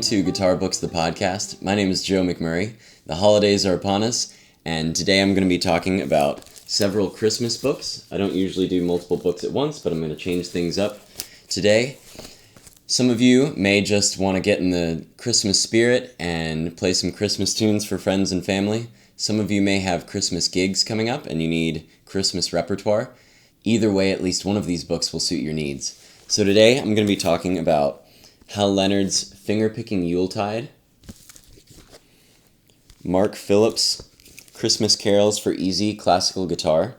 to Guitar Books, the podcast. My name is Joe McMurray. The holidays are upon us, and today I'm going to be talking about several Christmas books. I don't usually do multiple books at once, but I'm going to change things up today. Some of you may just want to get in the Christmas spirit and play some Christmas tunes for friends and family. Some of you may have Christmas gigs coming up and you need Christmas repertoire. Either way, at least one of these books will suit your needs. So today I'm going to be talking about Hal Leonard's Fingerpicking Yuletide, Mark Phillips' Christmas Carols for Easy Classical Guitar.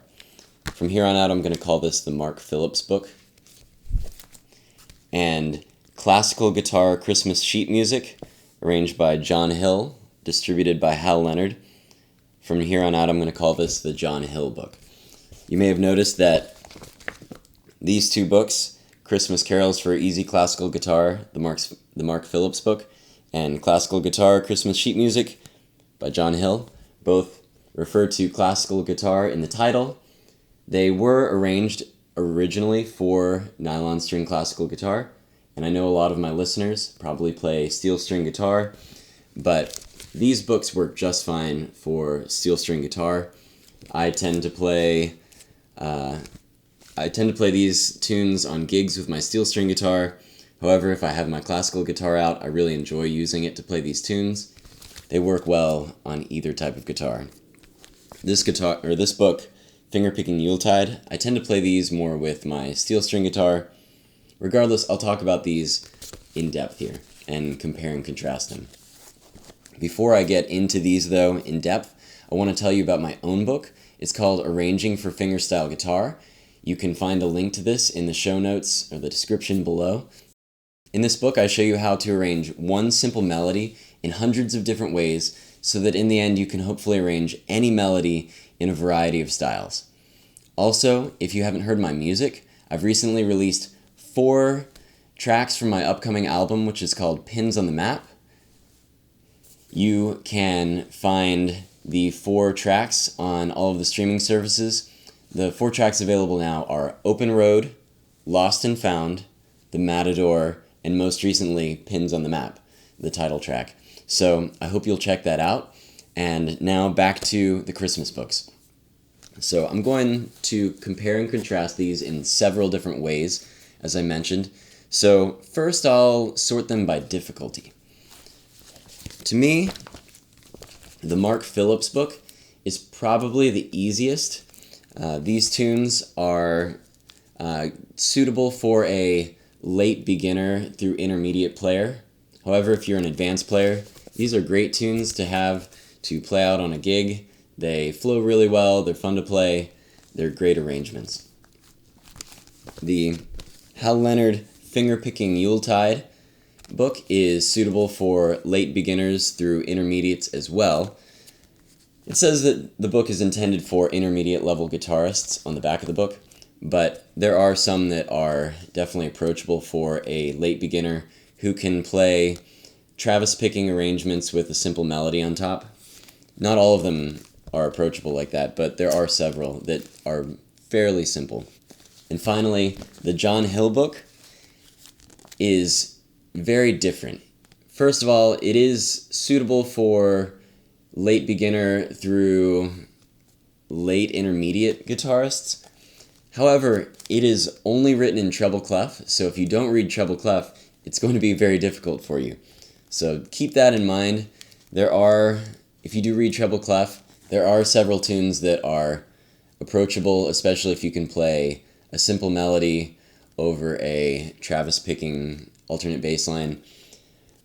From here on out, I'm going to call this the Mark Phillips book. And Classical Guitar Christmas Sheet Music, arranged by John Hill, distributed by Hal Leonard. From here on out, I'm going to call this the John Hill book. You may have noticed that these two books, Christmas Carols for Easy Classical Guitar, the Mark Phillips book, and Classical Guitar Christmas Sheet Music by John Hill, both refer to classical guitar in the title. They were arranged originally for nylon string classical guitar, and I know a lot of my listeners probably play steel string guitar, but these books work just fine for steel string guitar. I tend to play these tunes on gigs with my steel string guitar. However, if I have my classical guitar out, I really enjoy using it to play these tunes. They work well on either type of guitar. This book, Fingerpicking Yuletide, I tend to play these more with my steel string guitar. Regardless, I'll talk about these in depth here and compare and contrast them. Before I get into these, though, in depth, I want to tell you about my own book. It's called Arranging for Fingerstyle Guitar. You can find a link to this in the show notes or the description below. In this book, I show you how to arrange one simple melody in hundreds of different ways so that in the end you can hopefully arrange any melody in a variety of styles. Also, if you haven't heard my music, I've recently released 4 tracks from my upcoming album, which is called Pins on the Map. You can find the 4 tracks on all of the streaming services. The 4 tracks available now are Open Road, Lost and Found, The Matador, and most recently, Pins on the Map, the title track. So I hope you'll check that out. And now back to the Christmas books. So I'm going to compare and contrast these in several different ways, as I mentioned. So first I'll sort them by difficulty. To me, the Mark Phillips book is probably the easiest. These tunes are suitable for a late beginner through intermediate player. However, if you're an advanced player, these are great tunes to have to play out on a gig. They flow really well, they're fun to play, they're great arrangements. The Hal Leonard Fingerpicking Yuletide book is suitable for late beginners through intermediates as well. It says that the book is intended for intermediate level guitarists on the back of the book, but there are some that are definitely approachable for a late beginner who can play Travis picking arrangements with a simple melody on top. Not all of them are approachable like that, but there are several that are fairly simple. And finally, the John Hill book is very different. First of all, it is suitable for late beginner through late intermediate guitarists. However, it is only written in treble clef, so if you don't read treble clef, it's going to be very difficult for you. So keep that in mind. If you do read treble clef, there are several tunes that are approachable, especially if you can play a simple melody over a Travis picking alternate bass line.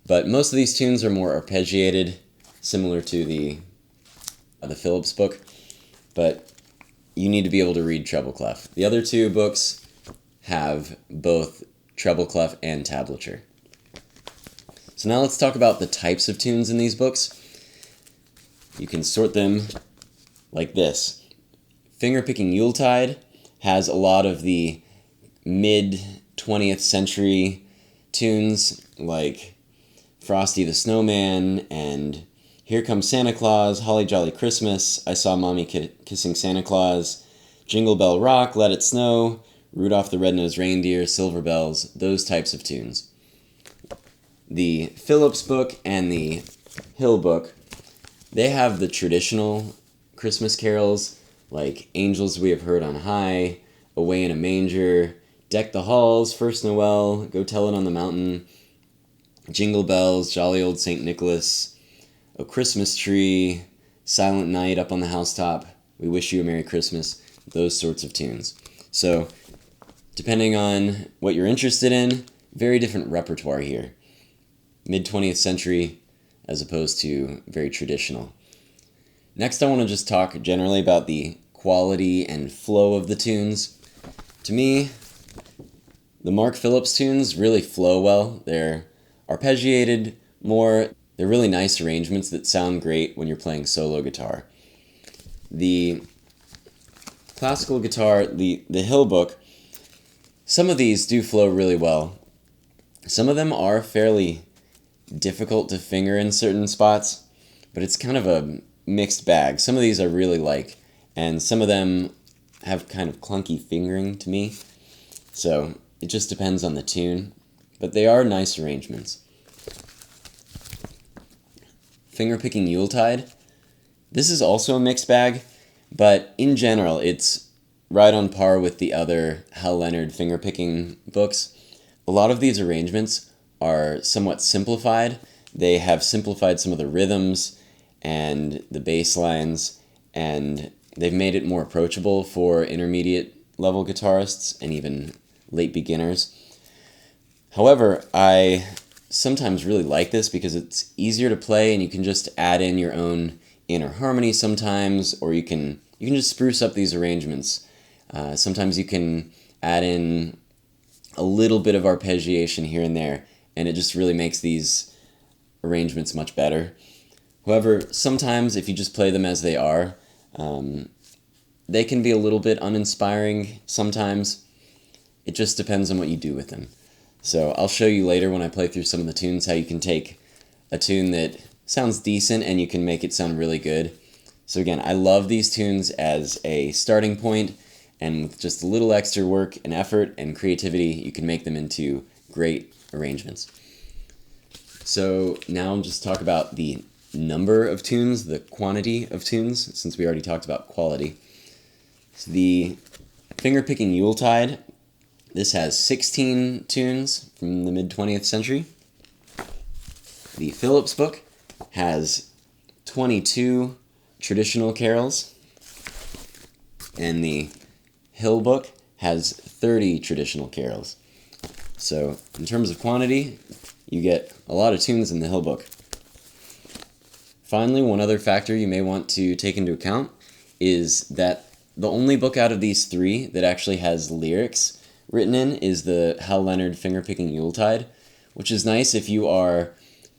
But most of these tunes are more arpeggiated, similar to the Phillips book, but you need to be able to read treble clef. The other 2 books have both treble clef and tablature. So now let's talk about the types of tunes in these books. You can sort them like this. Fingerpicking Yuletide has a lot of the mid-20th century tunes like Frosty the Snowman and Here Comes Santa Claus, Holly Jolly Christmas, I Saw Mommy Kissing Santa Claus, Jingle Bell Rock, Let It Snow, Rudolph the Red-Nosed Reindeer, Silver Bells, those types of tunes. The Phillips book and the Hill book, they have the traditional Christmas carols like Angels We Have Heard on High, Away in a Manger, Deck the Halls, First Noel, Go Tell It on the Mountain, Jingle Bells, Jolly Old St. Nicholas, A Christmas Tree, Silent Night Up on the Housetop, We Wish You a Merry Christmas, those sorts of tunes. So, depending on what you're interested in, very different repertoire here. Mid-20th century as opposed to very traditional. Next, I want to just talk generally about the quality and flow of the tunes. To me, the Mark Phillips tunes really flow well. They're arpeggiated more. They're really nice arrangements that sound great when you're playing solo guitar. The classical guitar, the Hill book, some of these do flow really well. Some of them are fairly difficult to finger in certain spots, but it's kind of a mixed bag. Some of these I really like, and some of them have kind of clunky fingering to me. So it just depends on the tune, but they are nice arrangements. Fingerpicking Yuletide. This is also a mixed bag, but in general, it's right on par with the other Hal Leonard fingerpicking books. A lot of these arrangements are somewhat simplified. They have simplified some of the rhythms and the bass lines, and they've made it more approachable for intermediate level guitarists and even late beginners. However, I sometimes really like this because it's easier to play and you can just add in your own inner harmony sometimes, or you can just spruce up these arrangements. Sometimes you can add in a little bit of arpeggiation here and there, and it just really makes these arrangements much better. However, sometimes if you just play them as they are, they can be a little bit uninspiring sometimes. It just depends on what you do with them. So I'll show you later when I play through some of the tunes how you can take a tune that sounds decent and you can make it sound really good. So again, I love these tunes as a starting point, and with just a little extra work and effort and creativity, you can make them into great arrangements. So now I'll just talk about the number of tunes, the quantity of tunes, since we already talked about quality. So the Fingerpicking Yuletide, this has 16 tunes from the mid-20th century. The Phillips book has 22 traditional carols, and the Hill book has 30 traditional carols. So in terms of quantity, you get a lot of tunes in the Hill book. Finally, one other factor you may want to take into account is that the only book out of these three that actually has lyrics written in is the Hal Leonard Fingerpicking Yuletide, which is nice if you are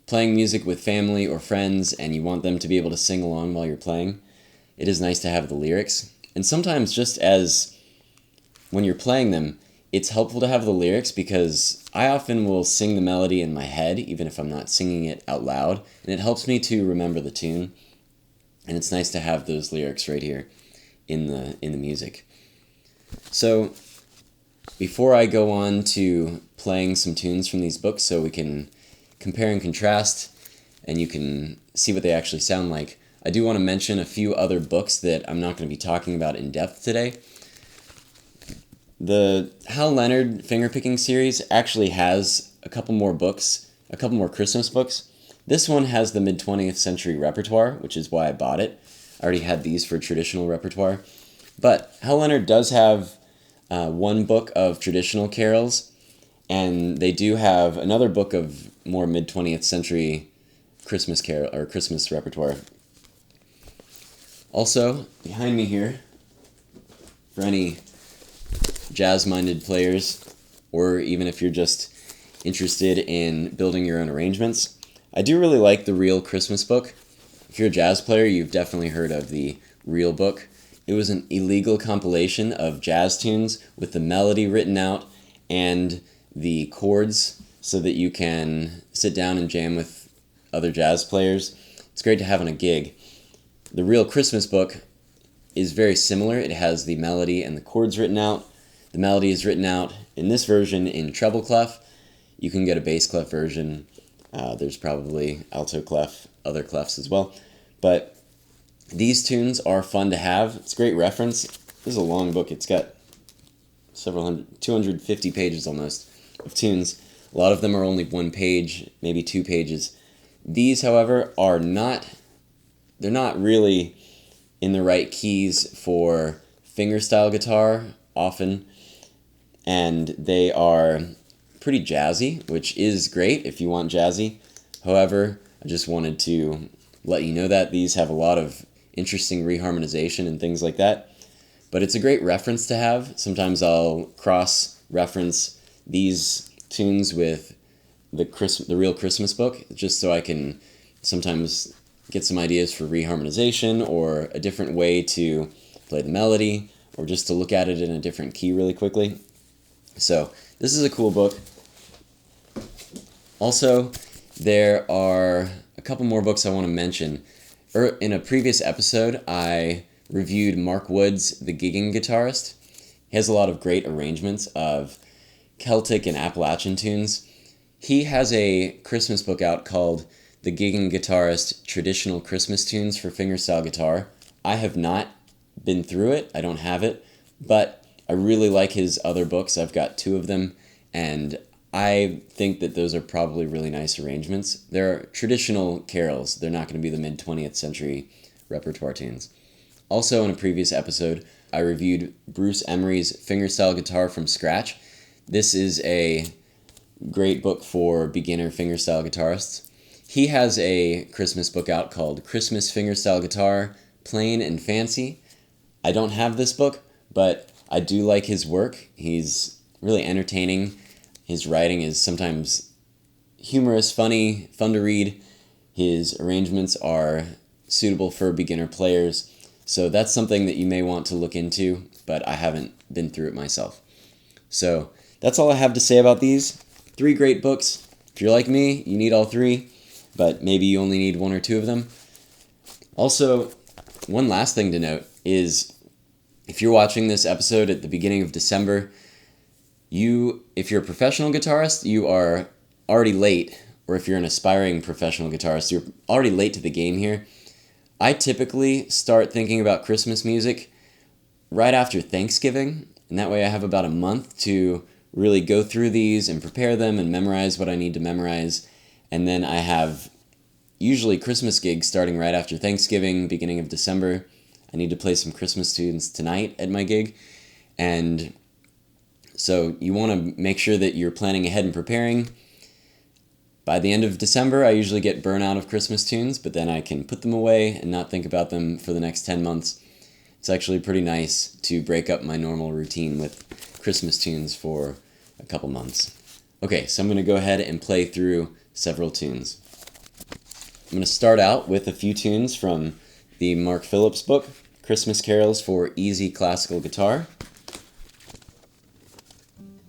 playing music with family or friends and you want them to be able to sing along while you're playing. It is nice to have the lyrics. And sometimes just as when you're playing them, it's helpful to have the lyrics because I often will sing the melody in my head, even if I'm not singing it out loud, and it helps me to remember the tune. And it's nice to have those lyrics right here in the music. So before I go on to playing some tunes from these books so we can compare and contrast and you can see what they actually sound like, I do want to mention a few other books that I'm not going to be talking about in depth today. The Hal Leonard Fingerpicking series actually has a couple more books, a couple more Christmas books. This one has the mid-20th century repertoire, which is why I bought it. I already had these for traditional repertoire. But Hal Leonard does have one book of traditional carols, and they do have another book of more mid-20th century Christmas carol or Christmas repertoire. Also, behind me here, for any jazz-minded players, or even if you're just interested in building your own arrangements, I do really like the Real Christmas book. If you're a jazz player, you've definitely heard of the Real book. It was an illegal compilation of jazz tunes with the melody written out and the chords so that you can sit down and jam with other jazz players. It's great to have on a gig. The Real Christmas book is very similar. It has the melody and the chords written out. The melody is written out in this version in treble clef. You can get a bass clef version. There's probably alto clef, other clefs as well. But these tunes are fun to have. It's a great reference. This is a long book. It's got 250 pages almost of tunes. A lot of them are only 1 page, maybe 2 pages. These, however, they're not really in the right keys for fingerstyle guitar often, and they are pretty jazzy, which is great if you want jazzy. However, I just wanted to let you know that these have a lot of interesting reharmonization and things like that. But it's a great reference to have. Sometimes I'll cross-reference these tunes with the real Christmas book, just so I can sometimes get some ideas for reharmonization or a different way to play the melody, or just to look at it in a different key really quickly. So this is a cool book. Also, there are a couple more books I want to mention. In a previous episode, I reviewed Mark Wood's The Gigging Guitarist. He has a lot of great arrangements of Celtic and Appalachian tunes. He has a Christmas book out called The Gigging Guitarist Traditional Christmas Tunes for Fingerstyle Guitar. I have not been through it. I don't have it, but I really like his other books. I've got 2 of them, and I think that those are probably really nice arrangements. They're traditional carols. They're not going to be the mid-20th century repertoire tunes. Also, in a previous episode, I reviewed Bruce Emery's Fingerstyle Guitar from Scratch. This is a great book for beginner fingerstyle guitarists. He has a Christmas book out called Christmas Fingerstyle Guitar, Plain and Fancy. I don't have this book, but I do like his work. He's really entertaining. His writing is sometimes humorous, funny, fun to read. His arrangements are suitable for beginner players. So that's something that you may want to look into, but I haven't been through it myself. So that's all I have to say about these. 3 great books. If you're like me, you need all 3, but maybe you only need 1 or 2 of them. Also, one last thing to note is if you're watching this episode at the beginning of December, if you're a professional guitarist, you are already late, or if you're an aspiring professional guitarist, you're already late to the game here. I typically start thinking about Christmas music right after Thanksgiving, and that way I have about a month to really go through these and prepare them and memorize what I need to memorize. And then I have usually Christmas gigs starting right after Thanksgiving, beginning of December. I need to play some Christmas tunes tonight at my gig, and so you want to make sure that you're planning ahead and preparing. By the end of December, I usually get burnout of Christmas tunes, but then I can put them away and not think about them for the next 10 months. It's actually pretty nice to break up my normal routine with Christmas tunes for a couple months. Okay, so I'm going to go ahead and play through several tunes. I'm going to start out with a few tunes from the Mark Phillips book, Christmas Carols for Easy Classical Guitar.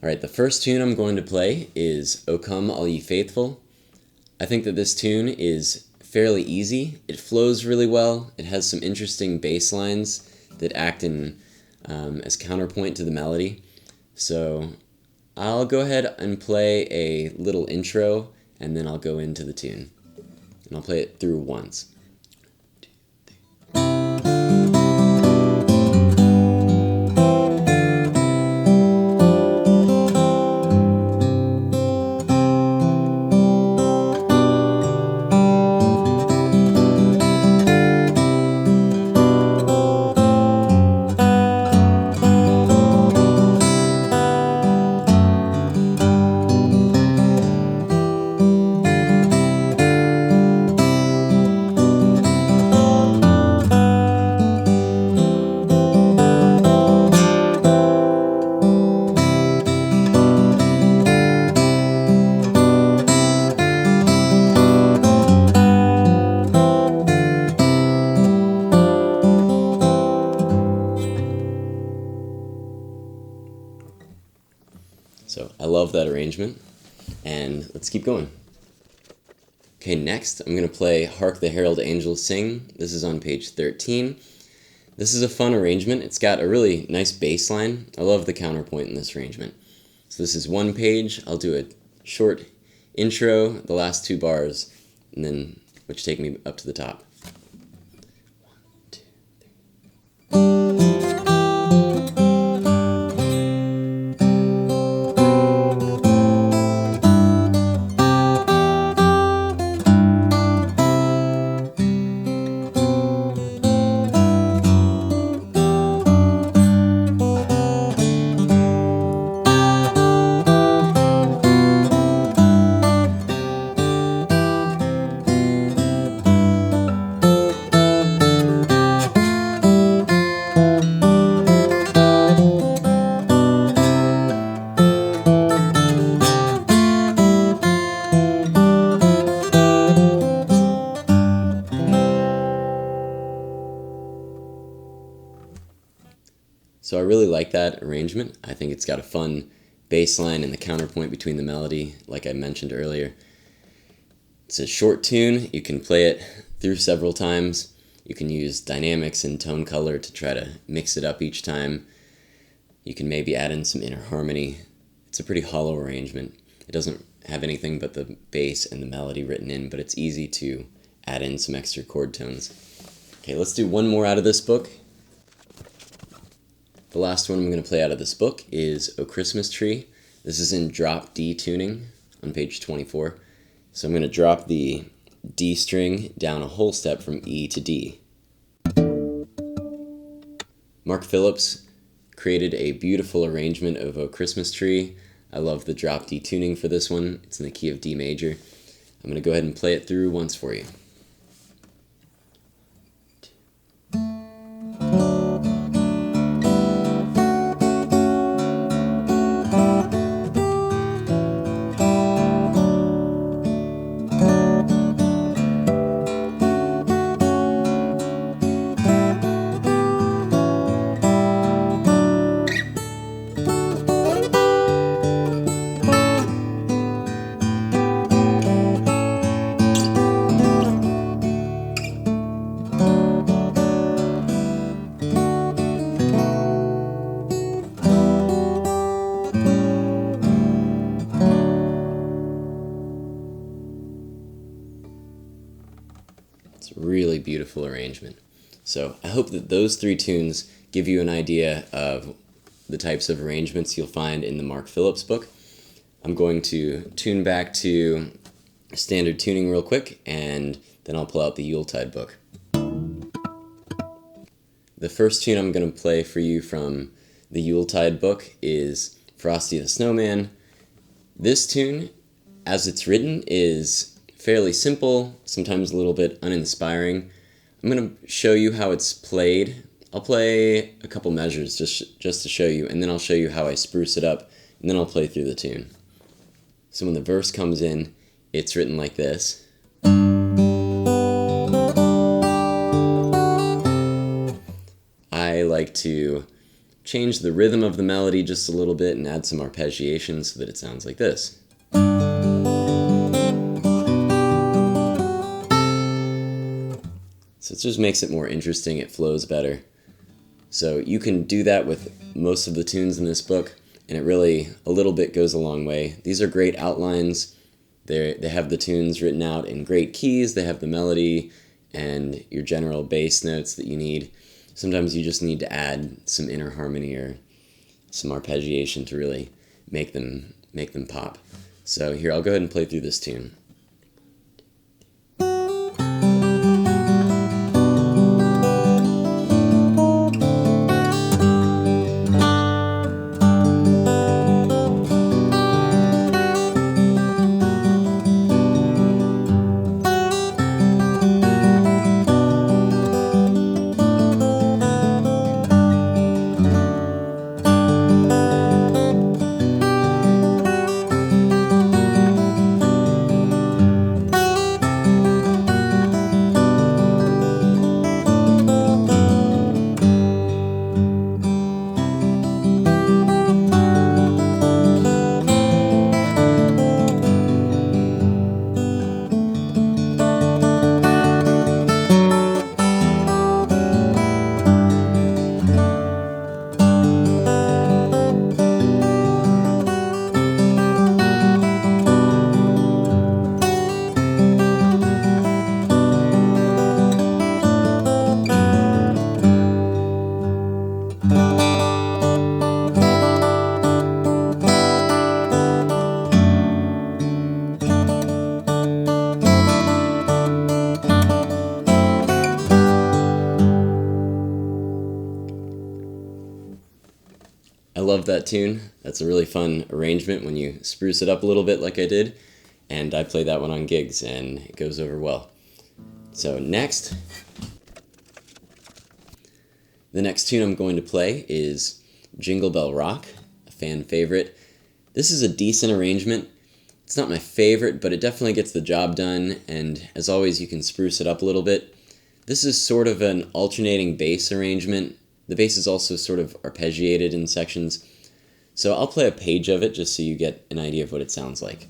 Alright, the first tune I'm going to play is O Come All Ye Faithful. I think that this tune is fairly easy. It flows really well. It has some interesting bass lines that act as counterpoint to the melody. So I'll go ahead and play a little intro, and then I'll go into the tune. And I'll play it through once. So I love that arrangement, and let's keep going. Okay, next I'm going to play Hark the Herald Angels Sing. This is on page 13. This is a fun arrangement. It's got a really nice bass line. I love the counterpoint in this arrangement. So this is one page. I'll do a short intro, the last two bars, and then which take me up to the top. So I really like that arrangement. I think it's got a fun bass line and the counterpoint between the melody, like I mentioned earlier. It's a short tune. You can play it through several times. You can use dynamics and tone color to try to mix it up each time. You can maybe add in some inner harmony. It's a pretty hollow arrangement. It doesn't have anything but the bass and the melody written in, but it's easy to add in some extra chord tones. Okay, let's do one more out of this book. The last one I'm going to play out of this book is O Christmas Tree. This is in drop D tuning on page 24. So I'm going to drop the D string down a whole step from E to D. Mark Phillips created a beautiful arrangement of O Christmas Tree. I love the drop D tuning for this one. It's in the key of D major. I'm going to go ahead and play it through once for you. It's a really beautiful arrangement. So I hope that those three tunes give you an idea of the types of arrangements you'll find in the Mark Phillips book. I'm going to tune back to standard tuning real quick, and then I'll pull out the Yuletide book. The first tune I'm going to play for you from the Yuletide book is Frosty the Snowman. This tune, as it's written, is fairly simple, sometimes a little bit uninspiring. I'm going to show you how it's played. I'll play a couple measures just to show you, and then I'll show you how I spruce it up, and then I'll play through the tune. So when the verse comes in, it's written like this. I like to change the rhythm of the melody just a little bit and add some arpeggiation so that it sounds like this. So it just makes it more interesting, it flows better. So you can do that with most of the tunes in this book, and it really, a little bit goes a long way. These are great outlines. They have the tunes written out in great keys, they have the melody and your general bass notes that you need. Sometimes you just need to add some inner harmony or some arpeggiation to really make them pop. So here, I'll go ahead and play through this tune. love that tune. That's a really fun arrangement when you spruce it up a little bit like I did, and I play that one on gigs and it goes over well. So next, the next tune I'm going to play is Jingle Bell Rock, a fan favorite. This is a decent arrangement. It's not my favorite, but it definitely gets the job done, and as always you can spruce it up a little bit. This is sort of an alternating bass arrangement. The bass is also sort of arpeggiated in sections. So I'll play a page of it just so you get an idea of what it sounds like.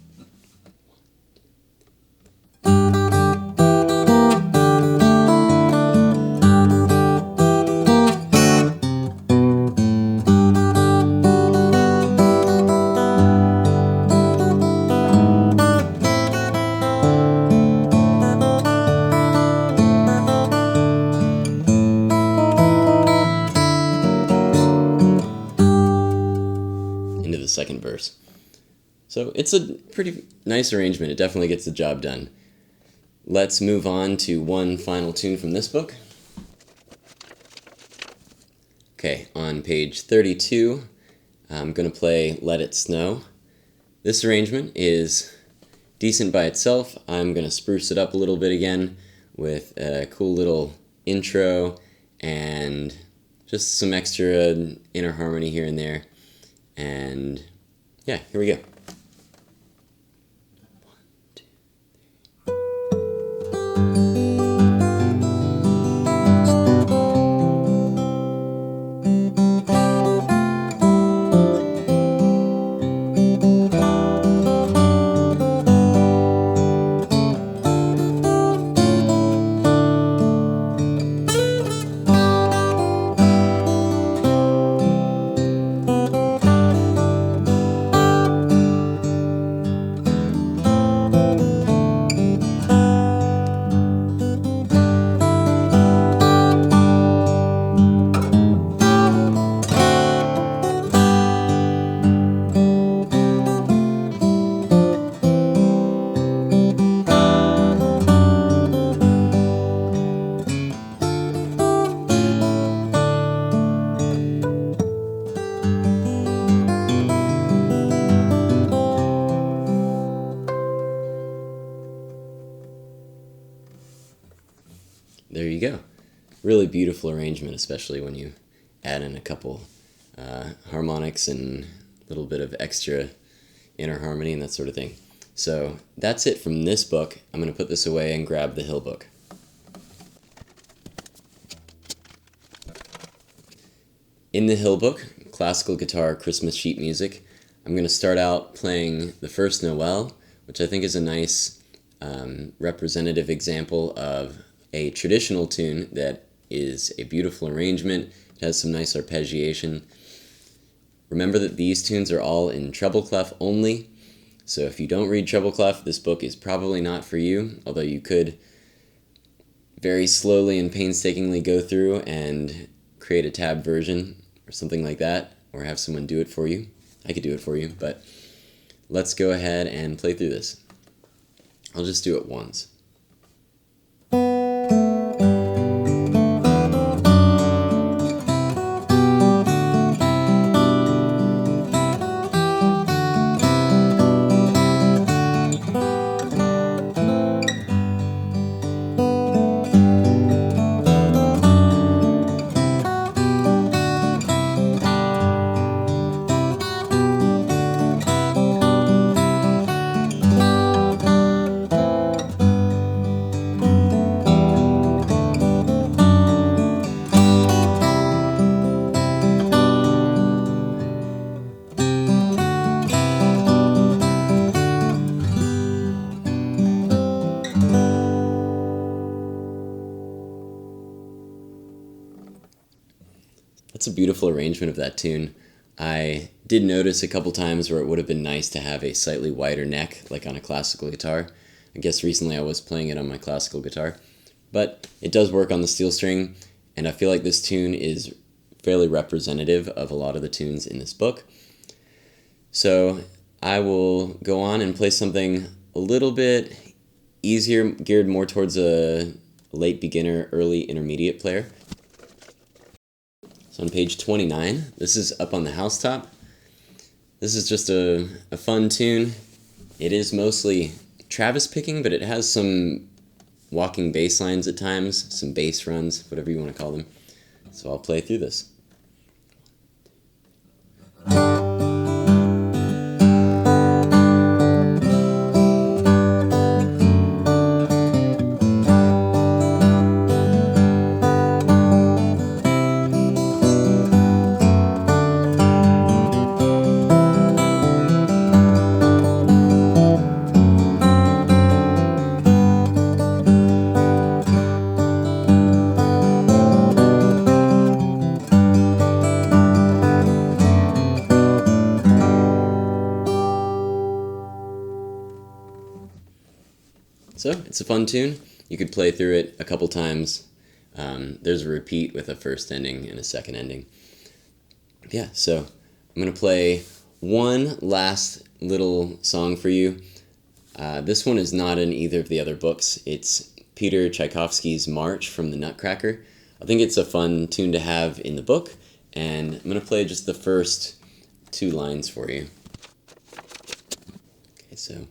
Into the second verse. So it's a pretty nice arrangement. It definitely gets the job done. Let's move on to one final tune from this book. Okay, on page 32, I'm going to play Let It Snow. This arrangement is decent by itself. I'm going to spruce it up a little bit again with a cool little intro and just some extra inner harmony here and there. And yeah, here we go. There you go. Really beautiful arrangement, especially when you add in a couple harmonics and a little bit of extra inner harmony and that sort of thing. So that's it from this book. I'm going to put this away and grab the Hill book. In the Hill book, classical guitar Christmas sheet music, I'm going to start out playing the First Noel, which I think is a nice representative example of a traditional tune that is a beautiful arrangement. It has some nice arpeggiation. Remember that these tunes are all in treble clef only, so if you don't read treble clef, this book is probably not for you, although you could very slowly and painstakingly go through and create a tab version or something like that, or have someone do it for you. I could do it for you, but let's go ahead and play through this. I'll just do it once. That's a beautiful arrangement of that tune. I did notice a couple times where it would have been nice to have a slightly wider neck, like on a classical guitar. I guess recently I was playing it on my classical guitar. But it does work on the steel string, and I feel like this tune is fairly representative of a lot of the tunes in this book. So I will go on and play something a little bit easier, geared more towards a late beginner, early intermediate player. So on page 29, this is Up on the Housetop. This is just a fun tune. It is mostly Travis picking, but it has some walking bass lines at times, some bass runs, whatever you want to call them. So I'll play through this. So it's a fun tune. You could play through it a couple times. There's a repeat with a first ending and a second ending. Yeah, so I'm going to play one last little song for you. This one is not in either of the other books. It's Peter Tchaikovsky's March from the Nutcracker. I think it's a fun tune to have in the book, and I'm going to play just the first 2 lines for you. Okay, so here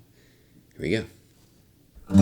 we go. So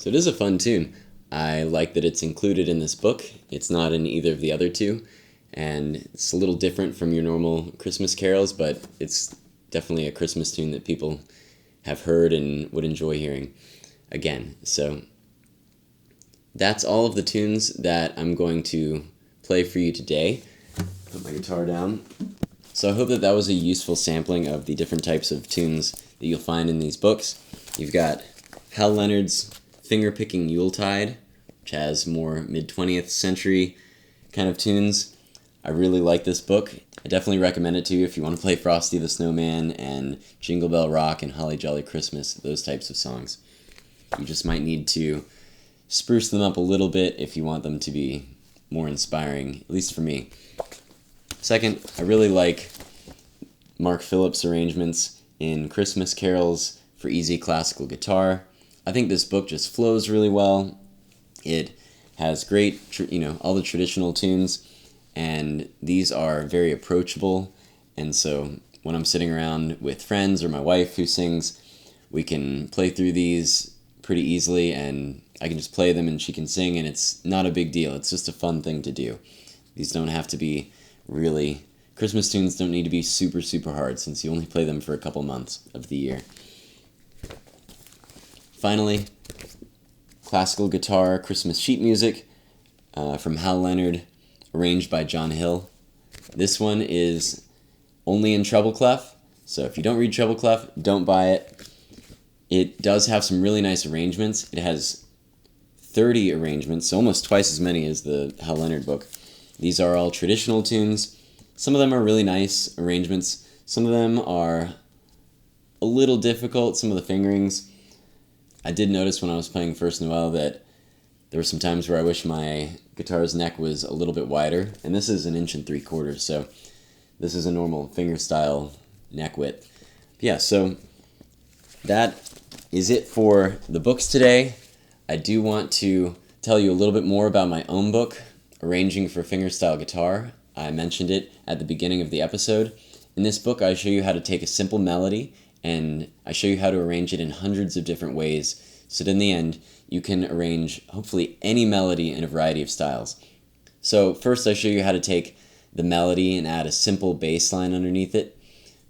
it is a fun tune. I like that it's included in this book. It's not in either of the other 2, and it's a little different from your normal Christmas carols, but it's definitely a Christmas tune that people have heard and would enjoy hearing again. So that's all of the tunes that I'm going to play for you today. Put my guitar down. So I hope that was a useful sampling of the different types of tunes that you'll find in these books. You've got Hal Leonard's Fingerpicking Yuletide, which has more mid-20th century kind of tunes. I really like this book. I definitely recommend it to you if you want to play Frosty the Snowman and Jingle Bell Rock and Holly Jolly Christmas, those types of songs. You just might need to spruce them up a little bit if you want them to be more inspiring, at least for me. Second, I really like Mark Phillips' arrangements in Christmas carols for easy classical guitar. I think this book just flows really well. It has great, all the traditional tunes, and these are very approachable. And so when I'm sitting around with friends or my wife who sings, we can play through these pretty easily, and I can just play them and she can sing, and it's not a big deal. It's just a fun thing to do. These don't have to be really, Christmas tunes don't need to be super, super hard since you only play them for a couple months of the year. Finally, classical guitar Christmas sheet music from Hal Leonard, arranged by John Hill. This one is only in treble clef, so if you don't read treble clef, don't buy it. It does have some really nice arrangements. It has 30 arrangements, so almost twice as many as the Hal Leonard book. These are all traditional tunes. Some of them are really nice arrangements. Some of them are a little difficult, some of the fingerings. I did notice when I was playing First Noel that there were some times where I wish my guitar's neck was a little bit wider, and this is 1 3/4 inches, so this is a normal fingerstyle neck width. Yeah, so that is it for the books today. I do want to tell you a little bit more about my own book, Arranging for Fingerstyle Guitar. I mentioned it at the beginning of the episode. In this book, I show you how to take a simple melody and I show you how to arrange it in hundreds of different ways, so that in the end, you can arrange, hopefully, any melody in a variety of styles. So first, I show you how to take the melody and add a simple bass line underneath it,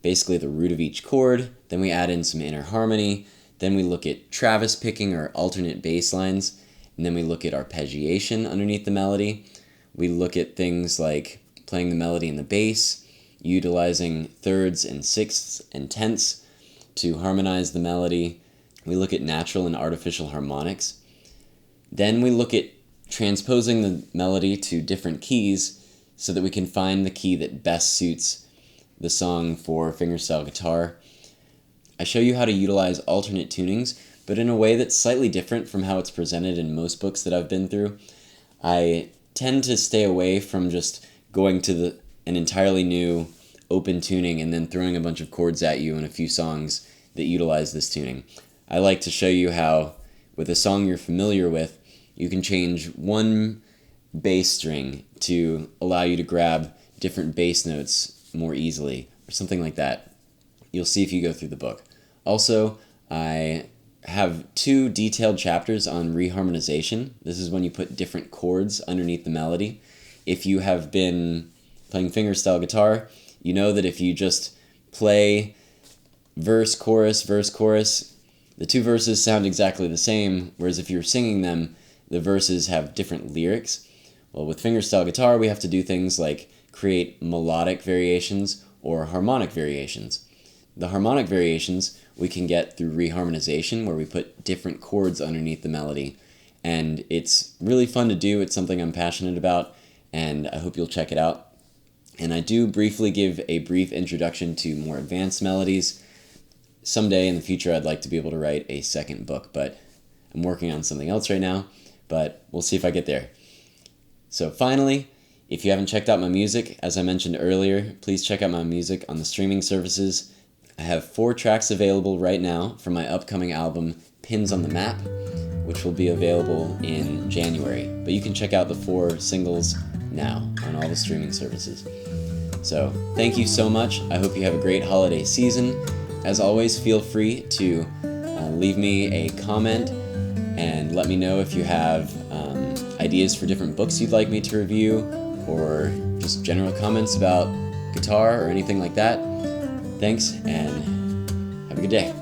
basically the root of each chord. Then we add in some inner harmony. Then we look at Travis picking or alternate bass lines, and then we look at arpeggiation underneath the melody. We look at things like playing the melody in the bass, utilizing thirds and sixths and tenths to harmonize the melody. We look at natural and artificial harmonics. Then we look at transposing the melody to different keys so that we can find the key that best suits the song for fingerstyle guitar. I show you how to utilize alternate tunings, but in a way that's slightly different from how it's presented in most books that I've been through. I tend to stay away from just going to an entirely new open tuning and then throwing a bunch of chords at you in a few songs that utilize this tuning. I like to show you how, with a song you're familiar with, you can change one bass string to allow you to grab different bass notes more easily, or something like that. You'll see if you go through the book. Also, I have 2 detailed chapters on reharmonization. This is when you put different chords underneath the melody. If you have been playing fingerstyle guitar, you know that if you just play verse, chorus, the 2 verses sound exactly the same, whereas if you're singing them, the verses have different lyrics. Well, with fingerstyle guitar, we have to do things like create melodic variations or harmonic variations. The harmonic variations we can get through reharmonization, where we put different chords underneath the melody, and it's really fun to do. It's something I'm passionate about, and I hope you'll check it out. And I do briefly give a brief introduction to more advanced melodies. Someday in the future, I'd like to be able to write a second book, but I'm working on something else right now, but we'll see if I get there. So finally, if you haven't checked out my music, as I mentioned earlier, please check out my music on the streaming services. I have 4 tracks available right now from my upcoming album, Pins on the Map, which will be available in January. But you can check out the 4 singles now on all the streaming services. So thank you so much. I hope you have a great holiday season. As always, feel free to leave me a comment and let me know if you have ideas for different books you'd like me to review, or just general comments about guitar or anything like that. Thanks, and have a good day.